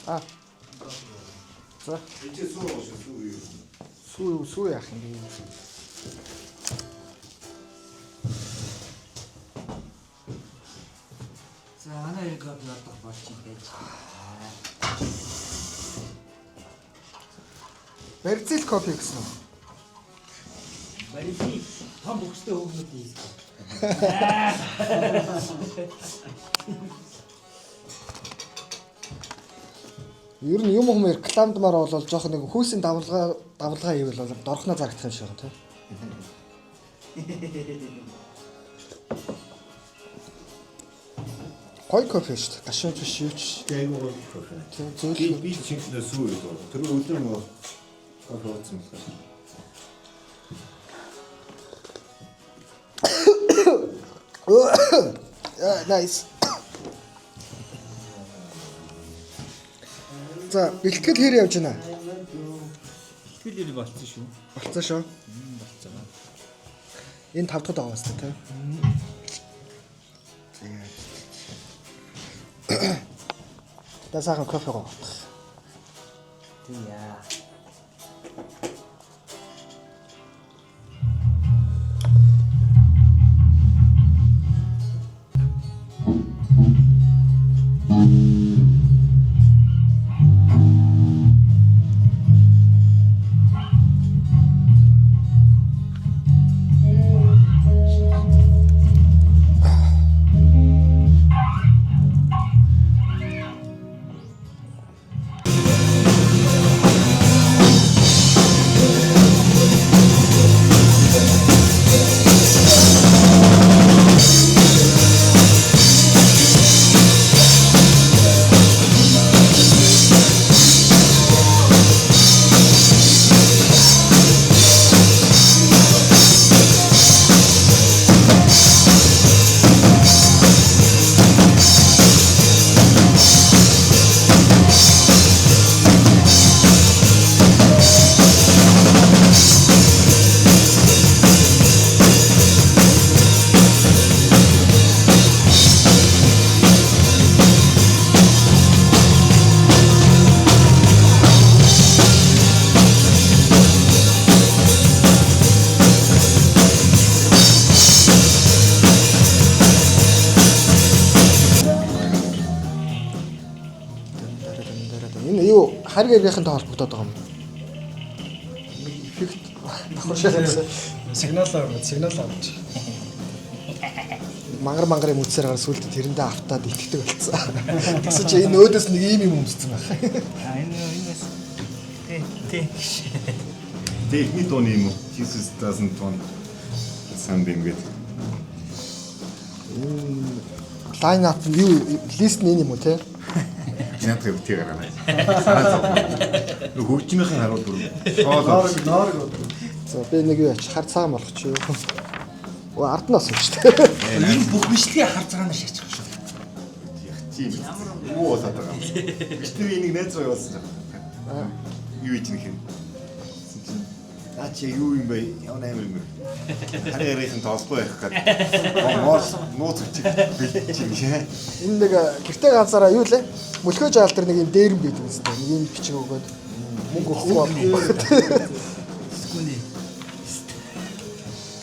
А. За. Сүү яах юм бэ? За анаа яг бодох болчих юм байж. Барилзал кофе гэсэн үү? Барилзал том бөхстэй хөөгнүүд ийм. Ер нь юм хүмүүс рекламдмаар болол жоох нэг хүйсийн давлгаа хийвэл бол дорхноо зарагдах юм шиг байна тийм. Гой кофе шүү дээ. Гашууч биш юу ч. Айгуу кофе. Зөв Би чиний сүү юу. Тэр өдөр нөгөө кофе уусан байна. Nice. За, бэлтгэл хэр явж байна? Бэлтгэл болцсон шүү. Болцсон шүү. Болцсон. Энэ 5 дахь байгаа шүү дээ. Тэгээд сайхан кофе гоо. Тийм яа. Энэ юу хариг ярихынтай холбогдоод байгаа юм. Эффект давхар шалгасан. Сигнал авч. Мангар юм үтсээр гар сүлд тэрэндээ автаад итгэдэг болсон. Тэгсэн чи энэ өөдөөс нэг ийм юм өмссөн байх. Энэс тий. Техник тон юм уу? Jesus doesn't want something with. Line up юу лист нь юм уу те? Чиний төвтөр гараа. Хөгжмийнхэн харуул дүр. Ноор. За би нэг юу ач хар цагаан болох ч юу. Оо ард нь асууж шүү дээ. Энэ бүх бичлэгийн хар цагаанаар шаачих шүү. Тийм. Юу болоод байгаа юм. Бичтэр энийг найз руу явуулсан. Юу хийж нэх юм. Ачи юу юм бэ? Явна амир юм. Харигарын тоосгүй байх гэдэг. Нууц үчиг бэлчих шээ. Энэ нэг гэрте ганцаараа юу лээ? Мөлхөө жаал дээр нэг юм дээрэн бийд юм зү. Нэг юм бичиг өгөөд мөнгө өгөхгүй байна. Скүнэ.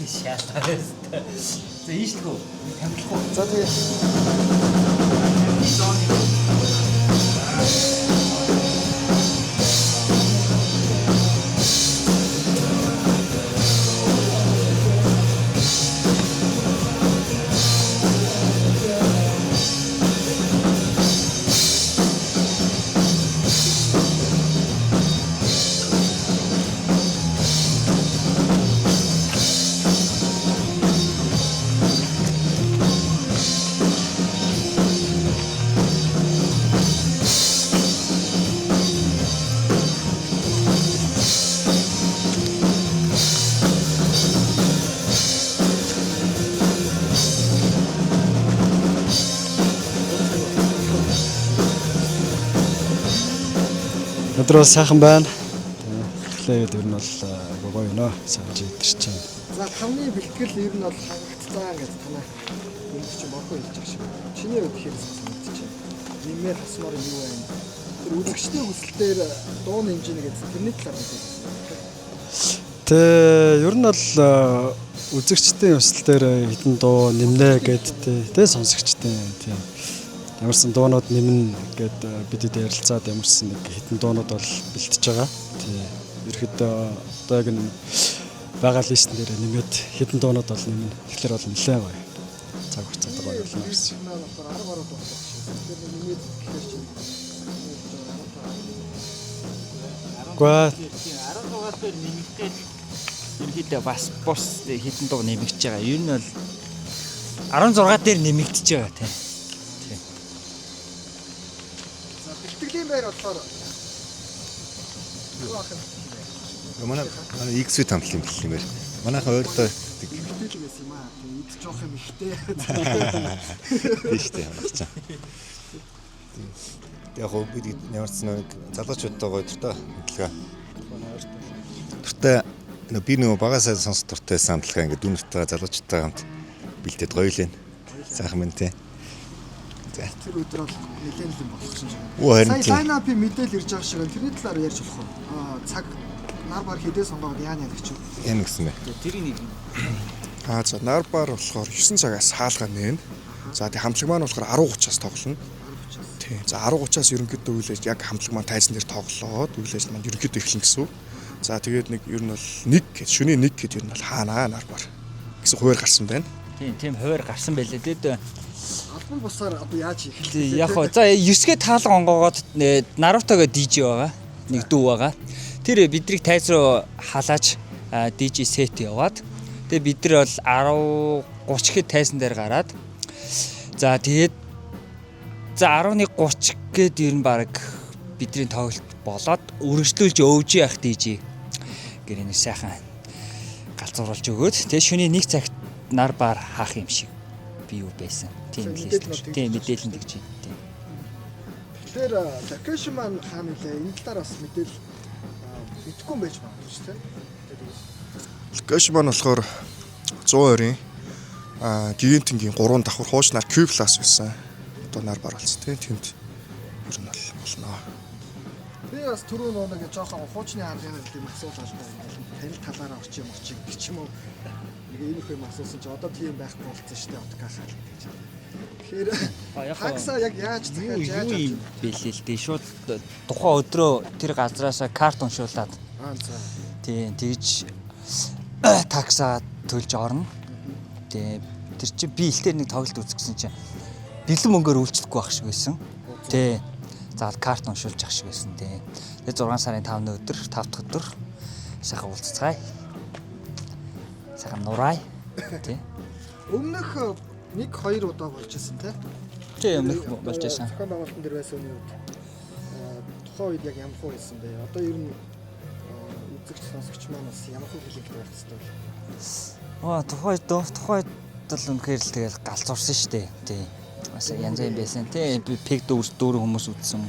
Шаатаа. За ийшлгөө тамилахгүй. За тэгээ Өдрөө сайхан байна. Тэгэхээр ер нь бол гоё юм аа. Сайн жидэрч байна. за хамгийн бэлтгэл ер нь бол хангацсан гэж танаа юм чи морхоо хэлж байгаа шиг. Чиний хувьд хэрэг санагдаж байна. нэмээр хасмаар юу байна? Тэр үзэгчдийн хүсэлтээр дууны хэмжээнийг тэрний талаар хэлээ. Тэ ер нь бол үзэгчдийн өсөлтөөр хитэн дуу нэмнэ гэд тэ сонсогчтой тийм ямарсан дуунууд нэмнэ гэд бидэд ярилцаад ямарсан нэг хитэн дуунууд бол бэлтэж байгаа. Тийм ерөөхдөө одоо яг нэг байгаа листэн дээр нэмээд хитэн дуунууд бол нэмнэ. Тэгэхээр бол нэлээд гоё. Цаг хугацаанд гоё болно гэсэн. Гүр 16-аас дээр нэмэгдэл ерөнхийдөө бас бус хитэн дуу нэмэгдэж байгаа. Ер нь бол 16 дээр нэмэгдэж байгаа тийм. За бэлтгэлийн байр болохоор Манай X-үй тамлын бэлтгэл юм байна. Манайхан өөртөө бэлтгэл байсан юм аа. Эд жоох юм ихтэй. тийш дээ хамаач. Яг хөө бид ямарсан нэг залуучуудтайгаа дуртай хөдөлгөөн. Дуртай би нөгөө багасаа сонсох дуртай самтлагаа ингээд дүүнэртэй залуучуудтай хамт бэлдээд гоё лээ. Сайхан мэн тий. За Тэр өдөр бол нэлээд юм болох шиг байна. Оо харин тий. Сайн лайнапын мэдээлэл ирж байгаа шиг байна. Тэрний талаар ярьж болох уу? Цаг нар бар хэдээ сонгоод яана гэж юу? Яна гэсэн бэ? Тэрийг нэг За нар бар болохоор 9 цагаас хаалгаа нээн. За тэг хамтлаг маань болохоор 10:30-аас тоглоно. Тийм. За 10:30-аас ерөнхийдөө үйл ажиллагаа яг хамтлаг маань тайзан дээр тоглоод үйл ажиллагаа маань ерөнхийдөө эхэлнэ гэсэн үг. За тэгээд нэг ер нь бол 1 гэж шөнийн 1 гэд ер нь бол хаанаа нар бар гэсэн хуваар гарсан байна. тийм хуваар гарсан байлээ. Тэгээд Албан бусаар одоо яаж хийх вэ? яг хоо за 9-гээ таалга онгоогоод Нарутагаа DJ байгаа. Нэг дүү байгаа. Тэр бидрийг тайз руу халааж DJ сет яваад тэгээ бид нар бол 10:30 хэд тайзан дээр гараад за тэгээд за 11:30 гээд ер нь баг бидний тоглолт болоод өргөжлүүлж өвж явах DJ гэр нэг сайхан галзууруулж өгөөд тэгээ шөнийн 1 цагт нар бар хаах юм шиг би юу байсан. Тийм мэдээлэл тэгж тийм. Тэгэхээр локейшн маань хаана нэлээ энэ талаар бас мэдээлэл идэхгүй юм байж магадгүй шүү дээ. Локейшн маань болохоор 120-ын гигантингийн 3 давхар хуучнаар Q+ байсан. Одоо нар бар болсон тийм тэнд ер нь бол болно. Би бас түрүү нэг жоохон хуучны аргын хэлбэр асуулаад байна. Танил талаараа орчих гэх юм уу? Нэг ийм их юм асуусан чи одоо тийм байхгүй болсон шүү дээ откахаа гэж. Тэгэхээр такса яг яаж захиалж яаж бэлээ л дээ шууд тухайн өдрөө тэр газраас карт уншуулад за тийм тэгж такса төлж орно. Тэгээ тэр чи би илтээр нэг тоглолт үзсэн чинь бэлэн мөнгөөр үйлчлэхгүй байх шиг байсан. Тий. Заал карт уншуулж ах шиг байсан тий. Тэгээ 6 сарын 5-ны өдөр 5 дахь өдөр сайхан уулзцгаая. Сайхан нурай. Тий. өмнөх 1-2 удаа болж исэн тий. Тий өмнөх болж исэн. Зохион байгуулалтын дээр байсан үеийн үед тухайн үед яг ямар хөө байсан бэ? Одоо ер нь үзэгч сонсогч маань бас ямар хөө хэлэнгтэй байх хэвээр. Тухайд бол үнэхээр л тэгэл галзуурсан шүү дээ. Тий. Бас янз бүр байсан. Тий. Би пик дүүрэн хүмүүс үзсэн.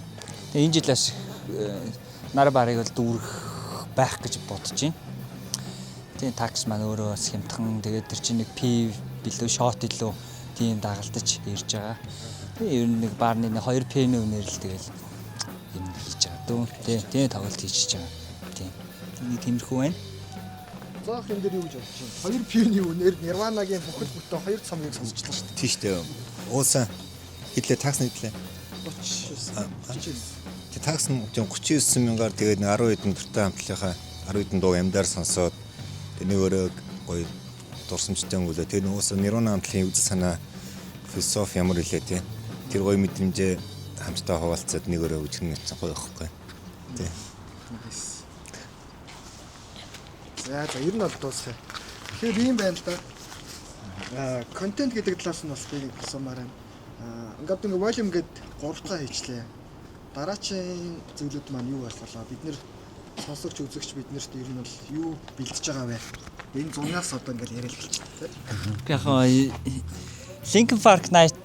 Тэгээ энэ жил бас нар барыг бол дүүрэх байх гэж бодож байна. Тийм такс маань өөрөө бас хямдхан тэгээд тэр чинь нэг P билүү шот илүү тийм дагалдаж ирж байгаа. Тэгээ ер нь нэг баарны 2 P-ний үнээр л тэгэл юм хийж байгаа дөө. Тийм тоглолт хийж байгаа. Тийм. Нэг тиймэрхүү байна. Заах энэ дээр юу гэж бодож байна? 2 P-ний үнээр Nirvana-гийн бүхэл бүтэн 2 цамыг сонсчлаа шүү дээ. Тийш дээ. Уусан хэдлээ такс нэтлээ. 39. Тэг такс нь 39 мянгаар тэгээд 10 хэдэн дуртай хамтлагийнхаа 10 хэдэн дуу амдаар сонсоод нэг өөрөө гоё дурсамжтай өнгөлөө. Тэр нөөс Nirvana хамтлагийн үзэл санаа философи ямар хэлээ тий. Тэр гоё мэдрэмжээ хамтдаа хуваалцаад нэг өөрөө үжигнэ гэсэн гоё байхгүй. Тий. За ер нь бол дуусах. Тэгэхээр ийм байна л да. Контент гэдэг талаас нь бас би хэлсэмээр байна. Ингээд нэг волюм гээд 3 дахь хийчлээ. Дараачийн зөвлөд маань юу байх болоо? Бид нэр сонсогч үзэгч биднэрт ер нь бол юу бэлдэж байгаа вэ? Энэ зунаас одоо ингээд яриад хэлчихлээ. Яг Linkin Park Night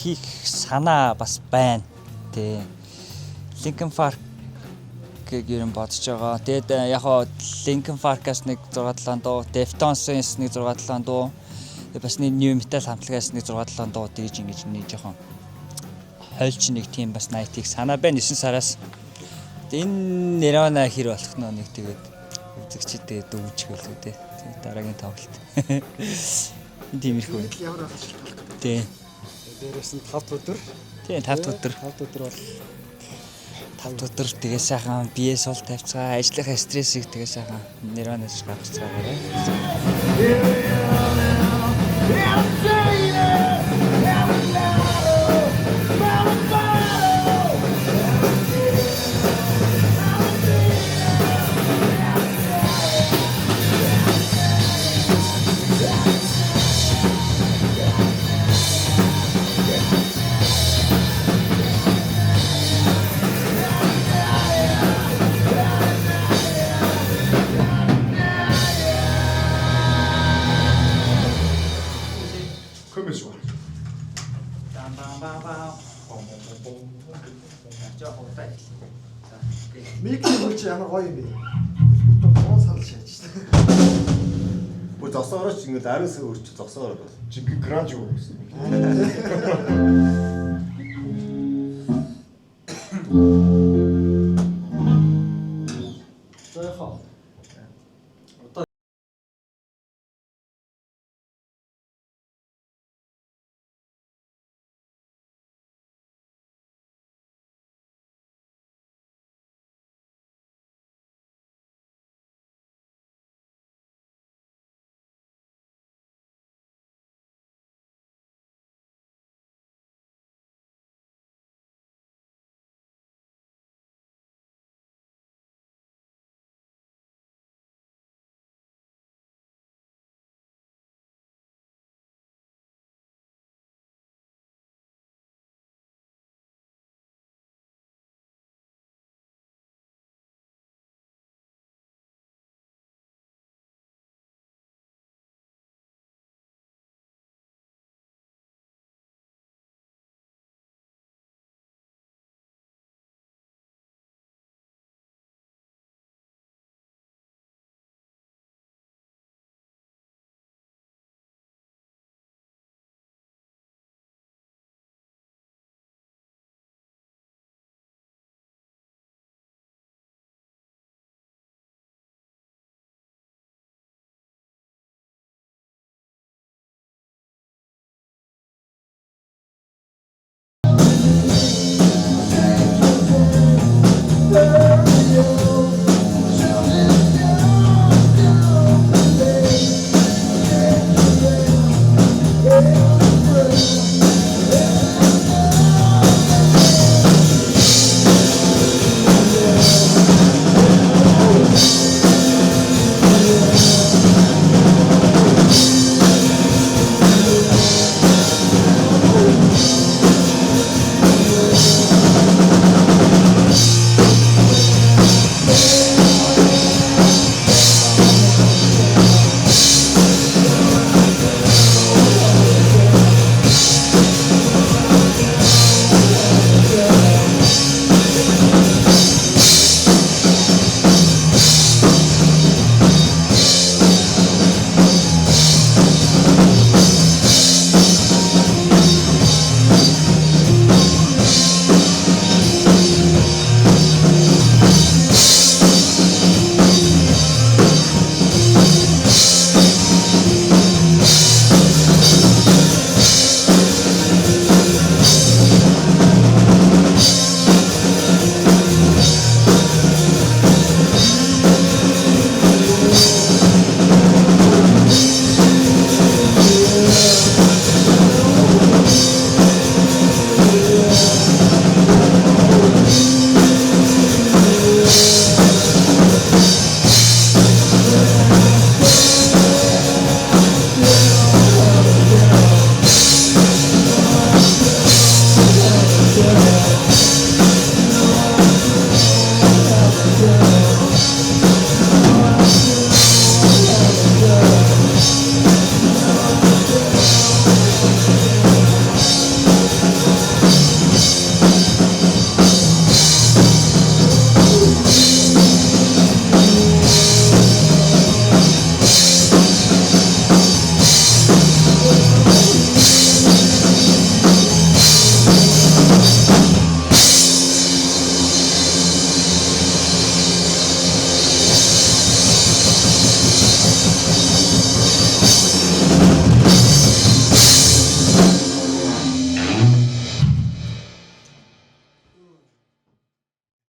хийх санаа бас байна. Тэ. Linkin Park гэрэн бодож байгаа. Тэгээд яг Linkin Park-аас нэг 6-7 дуу, Deftones-ээс нэг 6-7 дуу, бас нэг New Metal хамтлагаас нэг 6-7 дуу дийж ингэж нэг жоохон хольж нэг тийм бас найтыг санаа байна 9 сараас. Энэ Нирвана хэр болох нэг тэгээд үзэгчдэд дүүжгэл үү те. Дараагийн тоглолт. Тиймэрхүү. Ямар болчих болох гэдэг. Тий. Дээрээс нь 5 өдөр. Тий 5 өдөр. 5 өдөр бол 5 өдөр тэгээ сайхан бие сул тавьцгаа, ажлынхаа стрессийг тэгээ сайхан Нирванаас гаргацгаагаарай. Көмөж ба. Микний хурц ямар гоё юм бэ? Бутуу санал шааж байна. Бүр зогсоорооч ингээд 10 сая хүрч зогсоороо бол. Жинхэнэ гранж юу гэсэн.